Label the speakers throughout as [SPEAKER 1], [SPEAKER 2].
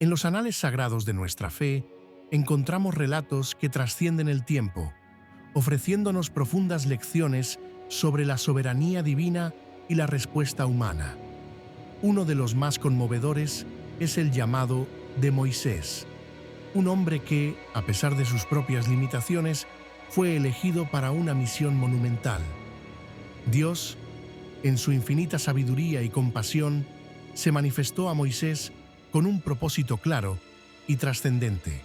[SPEAKER 1] En los anales sagrados de nuestra fe, encontramos relatos que trascienden el tiempo, ofreciéndonos profundas lecciones sobre la soberanía divina y la respuesta humana. Uno de los más conmovedores es el llamado de Moisés, un hombre que, a pesar de sus propias limitaciones, fue elegido para una misión monumental. Dios, en su infinita sabiduría y compasión, se manifestó a Moisés con un propósito claro y trascendente: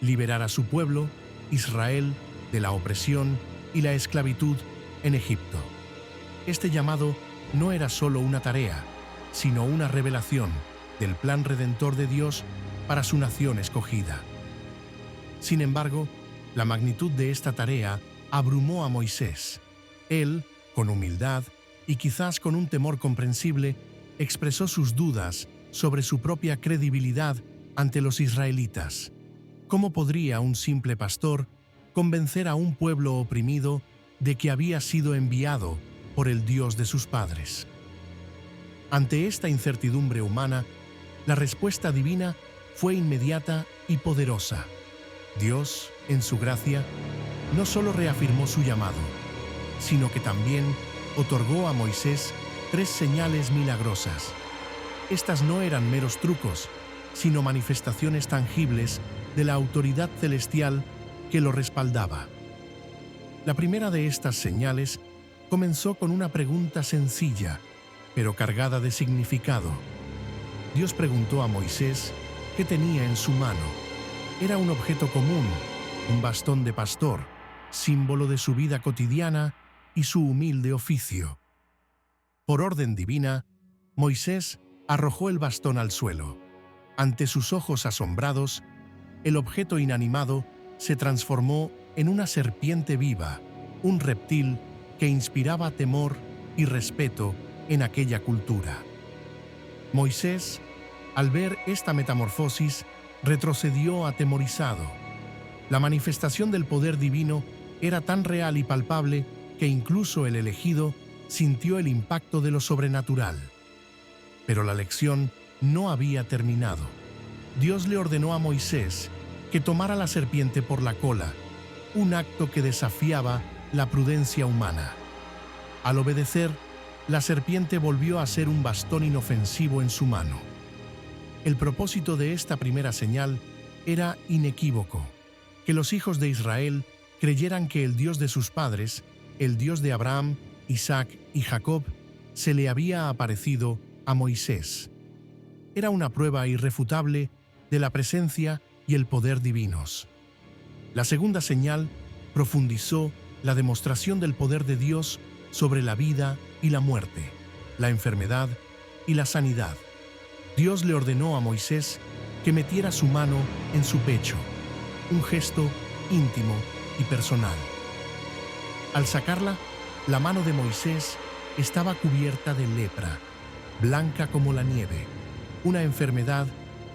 [SPEAKER 1] liberar a su pueblo, Israel, de la opresión y la esclavitud en Egipto. Este llamado no era solo una tarea, sino una revelación del plan redentor de Dios para su nación escogida. Sin embargo, la magnitud de esta tarea abrumó a Moisés. Él, con humildad y quizás con un temor comprensible, expresó sus dudas sobre su propia credibilidad ante los israelitas. ¿Cómo podría un simple pastor convencer a un pueblo oprimido de que había sido enviado por el Dios de sus padres? Ante esta incertidumbre humana, la respuesta divina fue inmediata y poderosa. Dios, en su gracia, no solo reafirmó su llamado, sino que también otorgó a Moisés 3 señales milagrosas. Estas no eran meros trucos, sino manifestaciones tangibles de la autoridad celestial que lo respaldaba. La primera de estas señales comenzó con una pregunta sencilla, pero cargada de significado. Dios preguntó a Moisés qué tenía en su mano. Era un objeto común, un bastón de pastor, símbolo de su vida cotidiana y su humilde oficio. Por orden divina, Moisés arrojó el bastón al suelo. Ante sus ojos asombrados, el objeto inanimado se transformó en una serpiente viva, un reptil que inspiraba temor y respeto en aquella cultura. Moisés, al ver esta metamorfosis, retrocedió atemorizado. La manifestación del poder divino era tan real y palpable que incluso el elegido sintió el impacto de lo sobrenatural. Pero la lección no había terminado. Dios le ordenó a Moisés que tomara la serpiente por la cola, un acto que desafiaba la prudencia humana. Al obedecer, la serpiente volvió a ser un bastón inofensivo en su mano. El propósito de esta primera señal era inequívoco: que los hijos de Israel creyeran que el Dios de sus padres, el Dios de Abraham, Isaac y Jacob, se le había aparecido a Moisés. Era una prueba irrefutable de la presencia y el poder divinos. La segunda señal profundizó la demostración del poder de Dios sobre la vida y la muerte, la enfermedad y la sanidad. Dios le ordenó a Moisés que metiera su mano en su pecho, un gesto íntimo y personal. Al sacarla, la mano de Moisés estaba cubierta de lepra, blanca como la nieve, una enfermedad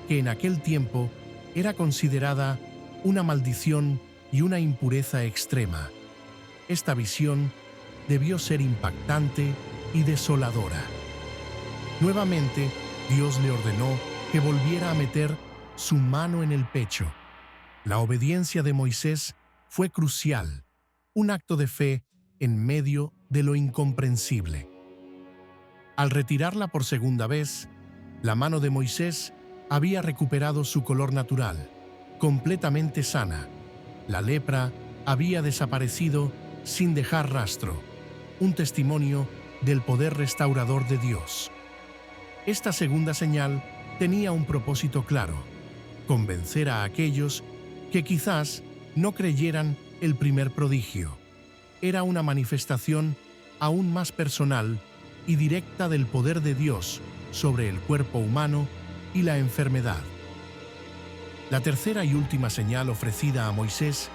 [SPEAKER 1] que en aquel tiempo era considerada una maldición y una impureza extrema. Esta visión debió ser impactante y desoladora. Nuevamente, Dios le ordenó que volviera a meter su mano en el pecho. La obediencia de Moisés fue crucial, un acto de fe en medio de lo incomprensible. Al retirarla por segunda vez, la mano de Moisés había recuperado su color natural, completamente sana. La lepra había desaparecido sin dejar rastro, un testimonio del poder restaurador de Dios. Esta segunda señal tenía un propósito claro: convencer a aquellos que quizás no creyeran el primer prodigio. Era una manifestación aún más personal y directa del poder de Dios sobre el cuerpo humano y la enfermedad. La tercera y última señal ofrecida a Moisés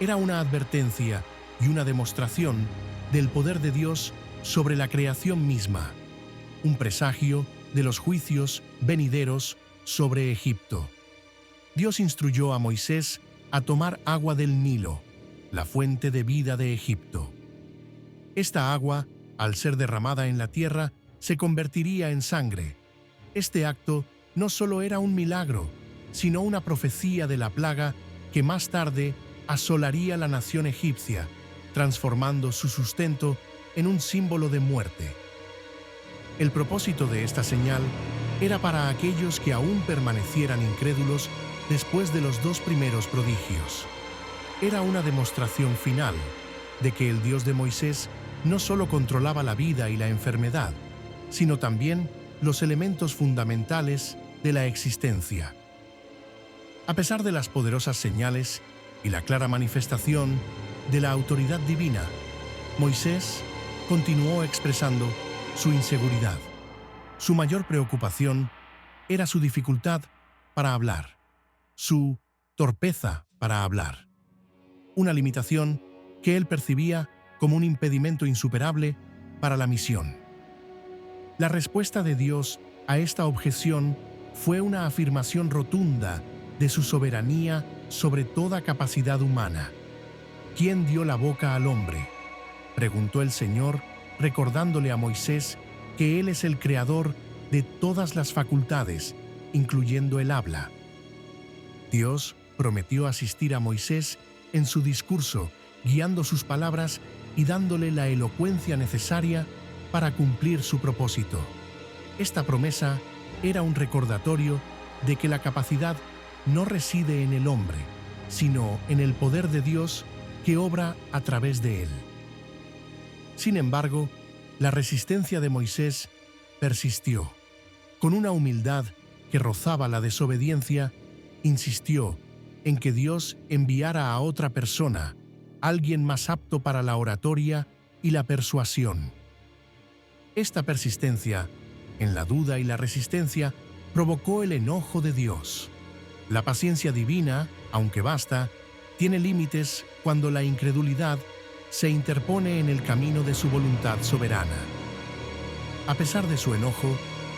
[SPEAKER 1] era una advertencia y una demostración del poder de Dios sobre la creación misma, un presagio de los juicios venideros sobre Egipto. Dios instruyó a Moisés a tomar agua del Nilo, la fuente de vida de Egipto. Esta agua, al ser derramada en la tierra, se convertiría en sangre. Este acto no solo era un milagro, sino una profecía de la plaga que más tarde asolaría la nación egipcia, transformando su sustento en un símbolo de muerte. El propósito de esta señal era para aquellos que aún permanecieran incrédulos después de los 2 primeros prodigios. Era una demostración final de que el Dios de Moisés no solo controlaba la vida y la enfermedad, sino también los elementos fundamentales de la existencia. A pesar de las poderosas señales y la clara manifestación de la autoridad divina, Moisés continuó expresando su inseguridad. Su mayor preocupación era su dificultad para hablar, su torpeza para hablar, una limitación que él percibía como un impedimento insuperable para la misión. La respuesta de Dios a esta objeción fue una afirmación rotunda de su soberanía sobre toda capacidad humana. ¿Quién dio la boca al hombre?, preguntó el Señor, recordándole a Moisés que Él es el creador de todas las facultades, incluyendo el habla. Dios prometió asistir a Moisés en su discurso, guiando sus palabras y dándole la elocuencia necesaria para cumplir su propósito. Esta promesa era un recordatorio de que la capacidad no reside en el hombre, sino en el poder de Dios que obra a través de él. Sin embargo, la resistencia de Moisés persistió. Con una humildad que rozaba la desobediencia, insistió en que Dios enviara a otra persona, alguien más apto para la oratoria y la persuasión. Esta persistencia en la duda y la resistencia provocó el enojo de Dios. La paciencia divina, aunque vasta, tiene límites cuando la incredulidad se interpone en el camino de su voluntad soberana. A pesar de su enojo,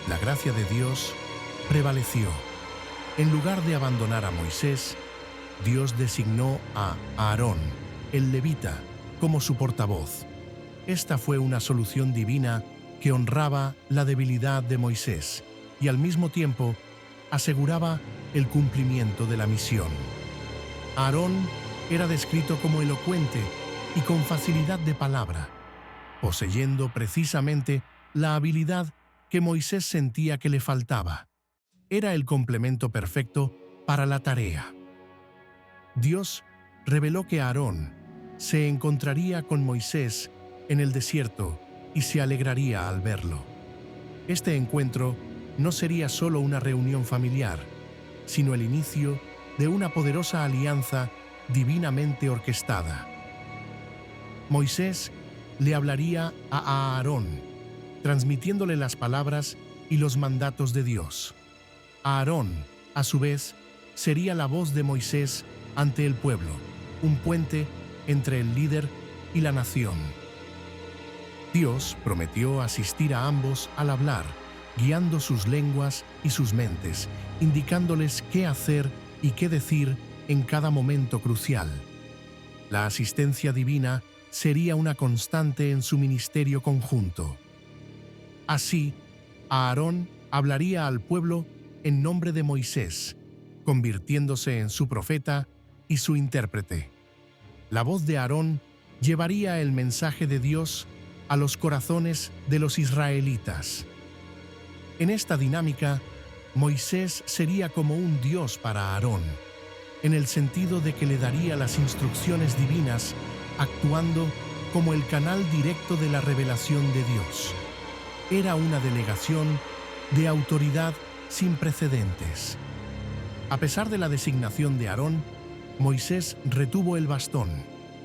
[SPEAKER 1] la gracia de Dios prevaleció. En lugar de abandonar a Moisés, Dios designó a Aarón, el levita, como su portavoz. Esta fue una solución divina que honraba la debilidad de Moisés y al mismo tiempo aseguraba el cumplimiento de la misión. Aarón era descrito como elocuente y con facilidad de palabra, poseyendo precisamente la habilidad que Moisés sentía que le faltaba. Era el complemento perfecto para la tarea. Dios reveló que Aarón se encontraría con Moisés en el desierto y se alegraría al verlo. Este encuentro no sería solo una reunión familiar, sino el inicio de una poderosa alianza divinamente orquestada. Moisés le hablaría a Aarón, transmitiéndole las palabras y los mandatos de Dios. Aarón, a su vez, sería la voz de Moisés ante el pueblo, un puente entre el líder y la nación. Dios prometió asistir a ambos al hablar, guiando sus lenguas y sus mentes, indicándoles qué hacer y qué decir en cada momento crucial. La asistencia divina sería una constante en su ministerio conjunto. Así, Aarón hablaría al pueblo en nombre de Moisés, convirtiéndose en su profeta y su intérprete. La voz de Aarón llevaría el mensaje de Dios a los corazones de los israelitas. En esta dinámica, Moisés sería como un Dios para Aarón, en el sentido de que le daría las instrucciones divinas, actuando como el canal directo de la revelación de Dios. Era una delegación de autoridad sin precedentes. A pesar de la designación de Aarón, Moisés retuvo el bastón,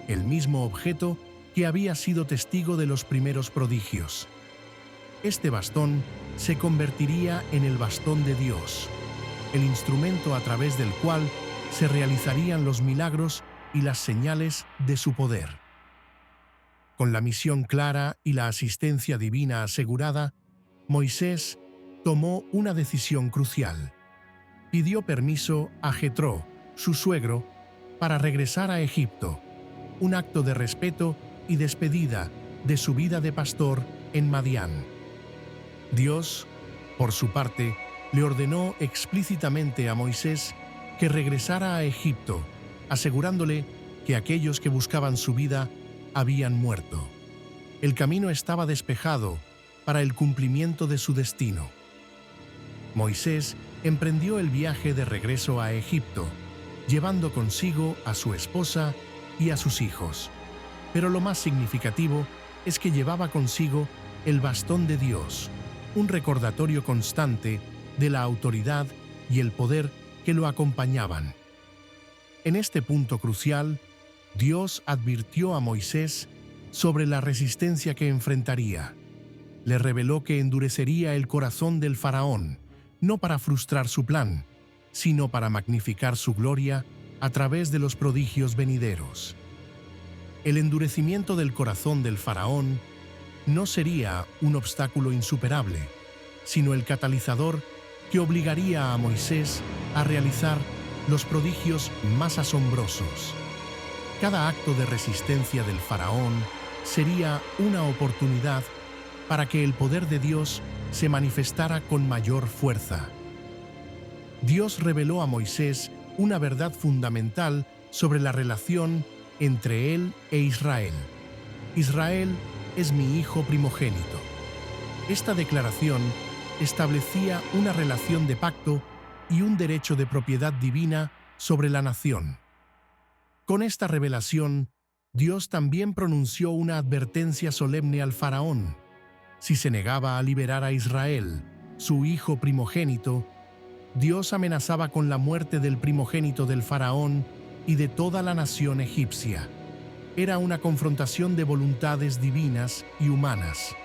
[SPEAKER 1] el mismo objeto que había sido testigo de los primeros prodigios. Este bastón se convertiría en el bastón de Dios, el instrumento a través del cual se realizarían los milagros y las señales de su poder. Con la misión clara y la asistencia divina asegurada, Moisés tomó una decisión crucial. Pidió permiso a Jetro, su suegro, para regresar a Egipto, un acto de respeto y despedida de su vida de pastor en Madián. Dios, por su parte, le ordenó explícitamente a Moisés que regresara a Egipto, asegurándole que aquellos que buscaban su vida habían muerto. El camino estaba despejado para el cumplimiento de su destino. Moisés emprendió el viaje de regreso a Egipto, llevando consigo a su esposa y a sus hijos. Pero lo más significativo es que llevaba consigo el bastón de Dios, un recordatorio constante de la autoridad y el poder que lo acompañaban. En este punto crucial, Dios advirtió a Moisés sobre la resistencia que enfrentaría. Le reveló que endurecería el corazón del faraón, no para frustrar su plan, sino para magnificar su gloria a través de los prodigios venideros. El endurecimiento del corazón del faraón no sería un obstáculo insuperable, sino el catalizador que obligaría a Moisés a realizar los prodigios más asombrosos. Cada acto de resistencia del faraón sería una oportunidad para que el poder de Dios se manifestara con mayor fuerza. Dios reveló a Moisés una verdad fundamental sobre la relación entre él e Israel. Israel es mi hijo primogénito. Esta declaración establecía una relación de pacto y un derecho de propiedad divina sobre la nación. Con esta revelación, Dios también pronunció una advertencia solemne al faraón. Si se negaba a liberar a Israel, su hijo primogénito, Dios amenazaba con la muerte del primogénito del faraón y de toda la nación egipcia. Era una confrontación de voluntades divinas y humanas.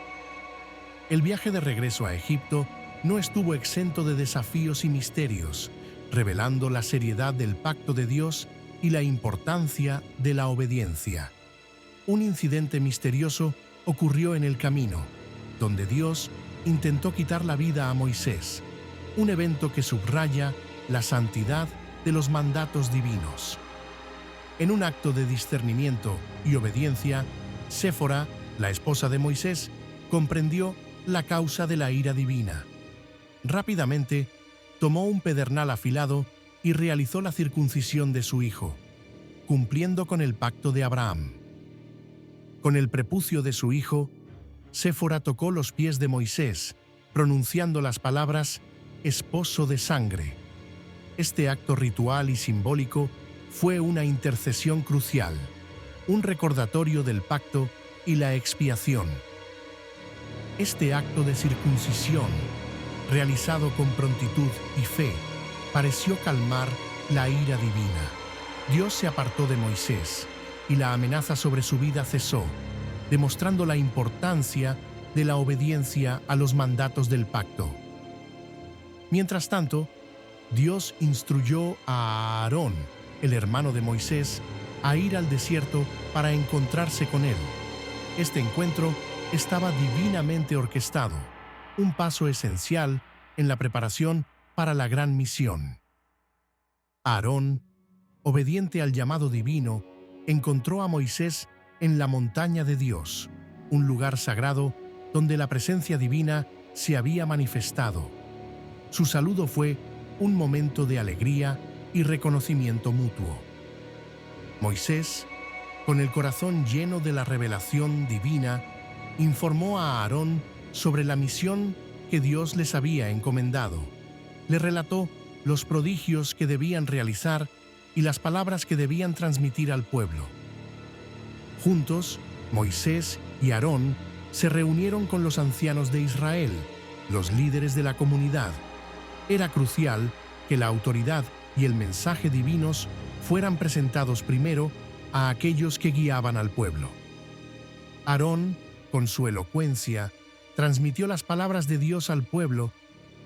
[SPEAKER 1] El viaje de regreso a Egipto no estuvo exento de desafíos y misterios, revelando la seriedad del pacto de Dios y la importancia de la obediencia. Un incidente misterioso ocurrió en el camino, donde Dios intentó quitar la vida a Moisés, un evento que subraya la santidad de los mandatos divinos. En un acto de discernimiento y obediencia, Séfora, la esposa de Moisés, comprendió la causa de la ira divina. Rápidamente, tomó un pedernal afilado y realizó la circuncisión de su hijo, cumpliendo con el pacto de Abraham. Con el prepucio de su hijo, Séfora tocó los pies de Moisés, pronunciando las palabras «esposo de sangre». Este acto ritual y simbólico fue una intercesión crucial, un recordatorio del pacto y la expiación. Este acto de circuncisión, realizado con prontitud y fe, pareció calmar la ira divina. Dios se apartó de Moisés y la amenaza sobre su vida cesó, demostrando la importancia de la obediencia a los mandatos del pacto. Mientras tanto, Dios instruyó a Aarón, el hermano de Moisés, a ir al desierto para encontrarse con él. Este encuentro estaba divinamente orquestado, un paso esencial en la preparación para la gran misión. Aarón, obediente al llamado divino, encontró a Moisés en la montaña de Dios, un lugar sagrado donde la presencia divina se había manifestado. Su saludo fue un momento de alegría y reconocimiento mutuo. Moisés, con el corazón lleno de la revelación divina, informó a Aarón sobre la misión que Dios les había encomendado. Le relató los prodigios que debían realizar y las palabras que debían transmitir al pueblo. Juntos, Moisés y Aarón se reunieron con los ancianos de Israel, los líderes de la comunidad. Era crucial que la autoridad y el mensaje divinos fueran presentados primero a aquellos que guiaban al pueblo. Aarón, con su elocuencia, transmitió las palabras de Dios al pueblo,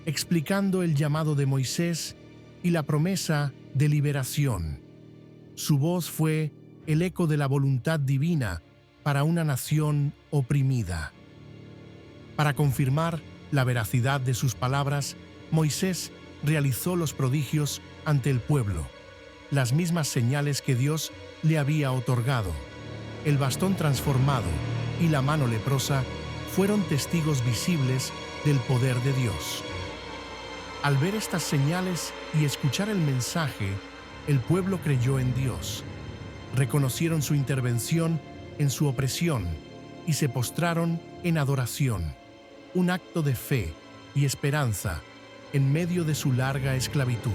[SPEAKER 1] explicando el llamado de Moisés y la promesa de liberación. Su voz fue el eco de la voluntad divina para una nación oprimida. Para confirmar la veracidad de sus palabras, Moisés realizó los prodigios ante el pueblo, las mismas señales que Dios le había otorgado. El bastón transformado y la mano leprosa fueron testigos visibles del poder de Dios. Al ver estas señales y escuchar el mensaje, el pueblo creyó en Dios. Reconocieron su intervención en su opresión y se postraron en adoración, un acto de fe y esperanza en medio de su larga esclavitud.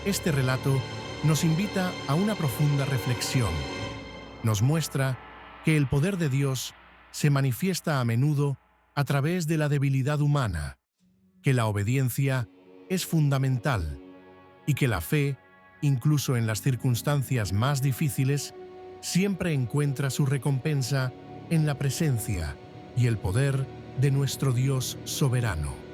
[SPEAKER 1] Este relato nos invita a una profunda reflexión. Nos muestra que el poder de Dios se manifiesta a menudo a través de la debilidad humana, que la obediencia es fundamental y que la fe, incluso en las circunstancias más difíciles, siempre encuentra su recompensa en la presencia y el poder de nuestro Dios soberano.